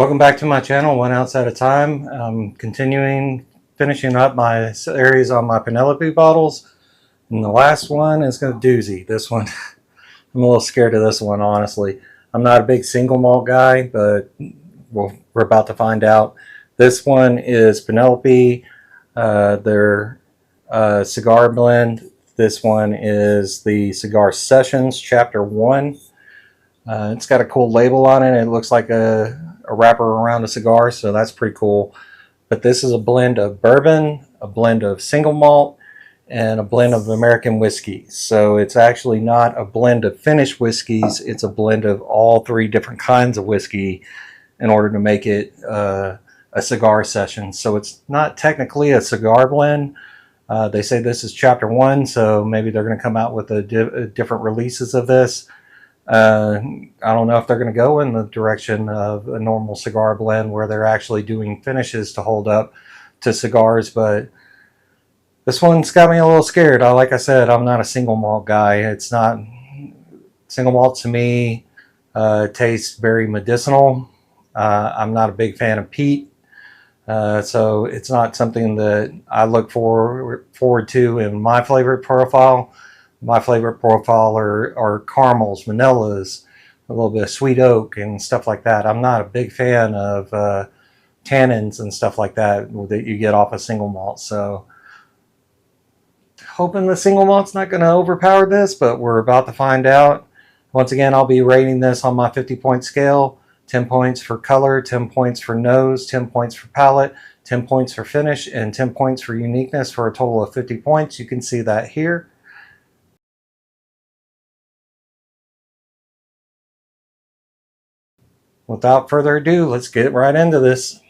Welcome back to my channel, 1 ounce at a time. I'm finishing up my series on my Penelope bottles. And the last one is a doozy. This one, I'm a little scared of this one, honestly. I'm not a big single malt guy, but we're about to find out. This one is Penelope, their cigar blend. This one is the Cigar Sessions, Chapter 1. It's got a cool label on it. It looks like a wrapper around a cigar, so that's pretty cool. But this is a blend of bourbon, a blend of single malt, and a blend of American whiskey. So it's actually not a blend of finished whiskeys. It's a blend of all three different kinds of whiskey in order to make it a cigar session. So it's not technically a cigar blend. They say this is Chapter 1, so maybe they're going to come out with different releases of this. I don't know if they're going to go in the direction of a normal cigar blend where they're actually doing finishes to hold up to cigars, but this one's got me a little scared. Like I said, I'm not a single malt guy. It's not single malt to me. Tastes very medicinal. I'm not a big fan of peat, so it's not something that I look forward to in my flavor profile. My favorite profile are caramels, vanillas, a little bit of sweet oak and stuff like that. I'm not a big fan of tannins and stuff like that you get off a single malt. So hoping the single malt's not going to overpower this, but we're about to find out. Once again, I'll be rating this on my 50-point scale. 10 points for color, 10 points for nose, 10 points for palate, 10 points for finish, and 10 points for uniqueness for a total of 50 points. You can see that here. Without further ado, let's get right into this.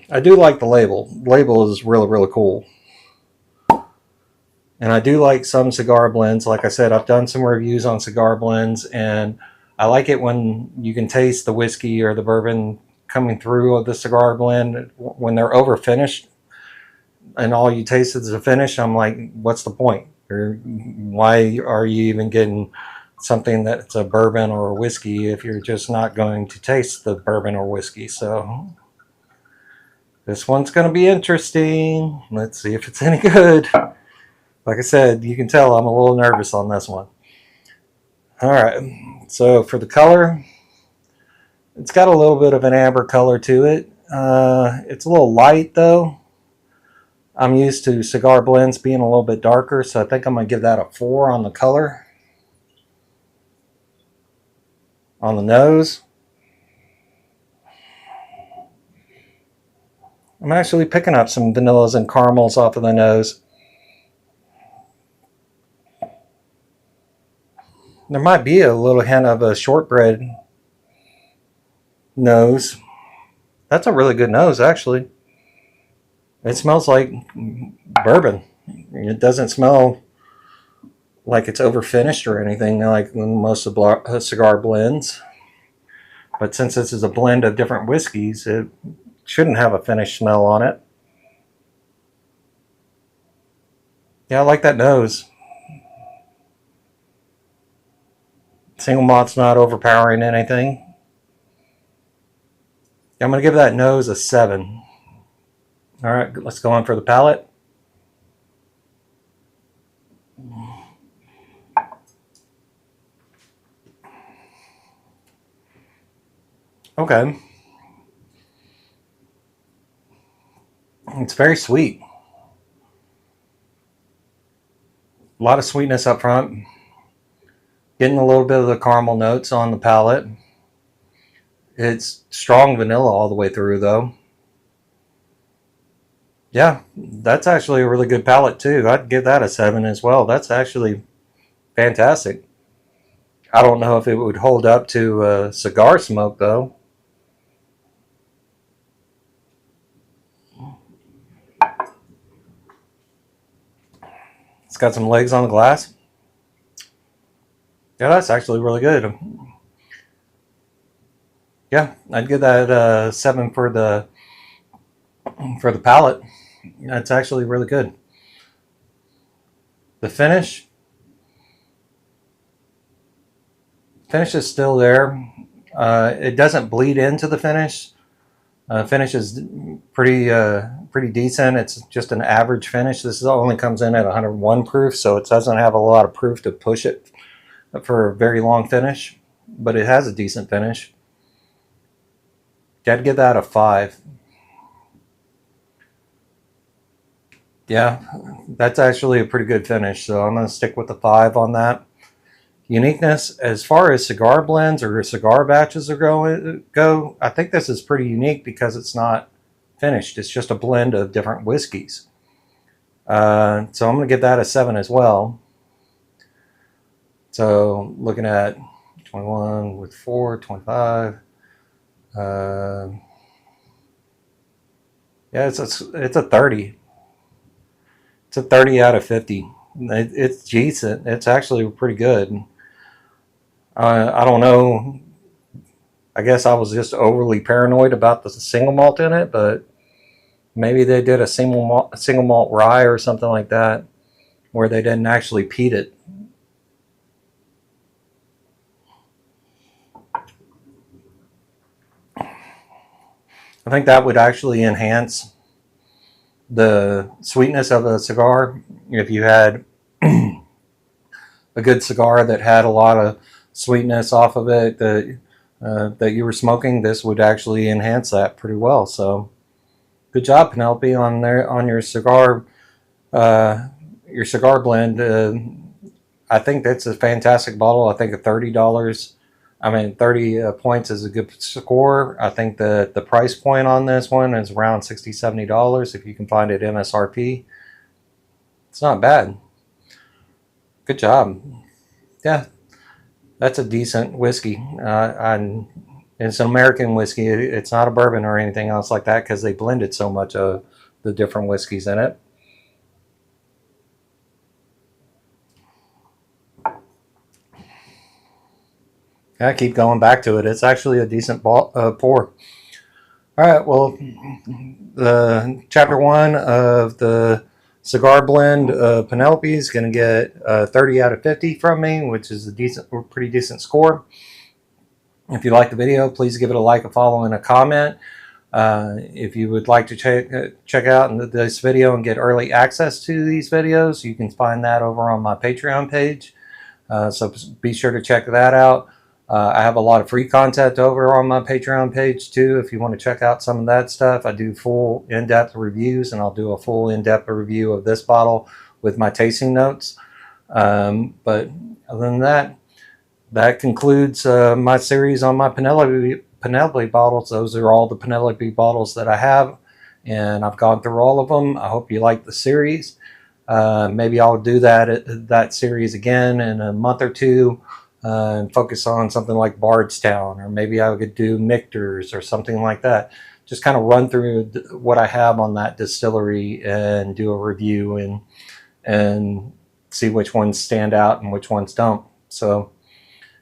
I do like the label. The label is really, really cool. And I do like some cigar blends. Like I said, I've done some reviews on cigar blends, and I like it when you can taste the whiskey or the bourbon coming through of the cigar blend when they're over finished and all you taste is the finish. I'm like, what's the point? Or why are you even getting something that's a bourbon or a whiskey if you're just not going to taste the bourbon or whiskey? So this one's going to be interesting. Let's see if it's any good. Like I said, you can tell I'm a little nervous on this one. All right, so for the color, it's got a little bit of an amber color to it. It's a little light though. I'm used to cigar blends being a little bit darker, so I think I'm going to give that a 4 on the color. On the nose, I'm actually picking up some vanillas and caramels off of the nose. There might be a little hint of a shortbread nose. That's a really good nose, actually. It smells like bourbon. It doesn't smell like it's over finished or anything like most of cigar blends. But since this is a blend of different whiskeys, it shouldn't have a finished smell on it. Yeah, I like that nose. Single malt's not overpowering anything. I'm going to give that nose a 7. All right, let's go on for the palate. Okay. It's very sweet. A lot of sweetness up front. Getting a little bit of the caramel notes on the palate. It's strong vanilla all the way through though. Yeah, that's actually a really good palate too. I'd give that a 7 as well. That's actually fantastic. I don't know if it would hold up to cigar smoke though. It's got some legs on the glass. Yeah, that's actually really good. Yeah, I'd give that 7 for the palate. That's actually really good. The finish, Finish is still there. It doesn't bleed into the finish. Finish is pretty decent. It's just an average finish. This only comes in at 101 proof, so it doesn't have a lot of proof to push it for a very long finish, but it has a decent finish. I'd give that a 5. Yeah, that's actually a pretty good finish, so I'm going to stick with the 5 on that. Uniqueness, as far as cigar blends or cigar batches go, I think this is pretty unique because it's not finished. It's just a blend of different whiskeys. So I'm going to give that a 7 as well. So looking at 21 with 4, 25. Yeah, it's a 30. It's a 30 out of 50. It's decent. It's actually pretty good. I don't know. I guess I was just overly paranoid about the single malt in it, but maybe they did a single malt rye or something like that, where they didn't actually peat it. I think that would actually enhance the sweetness of a cigar. If you had a good cigar that had a lot of sweetness off of it that you were smoking, this would actually enhance that pretty well. So good job, Penelope, on your cigar blend. I think that's a fantastic bottle. I think $30. 30 points is a good score. I think that the price point on this one is around $60-$70 if you can find it MSRP. It's not bad. Good job. Yeah, that's a decent whiskey. It's an American whiskey. It's not a bourbon or anything else like that because they blended so much of the different whiskeys in it. I keep going back to it. It's actually a decent pour. All right, well, the chapter 1 of the cigar blend Penelope is going to get 30 out of 50 from me, which is a pretty decent score. If you like the video, please give it a like, a follow, and a comment. If you would like to check out this video and get early access to these videos, you can find that over on my Patreon page. So be sure to check that out. I have a lot of free content over on my Patreon page too. If you want to check out some of that stuff, I do full in-depth reviews, and I'll do a full in-depth review of this bottle with my tasting notes. But other than that, that concludes my series on my Penelope bottles. Those are all the Penelope bottles that I have, and I've gone through all of them. I hope you like the series. Maybe I'll do that series again in a month or two. And focus on something like Bardstown, or maybe I could do Michter's or something like that. Just kind of run through what I have on that distillery and do a review and see which ones stand out and which ones don't. So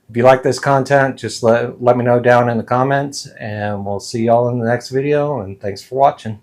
if you like this content, just let me know down in the comments, and we'll see y'all in the next video, and thanks for watching.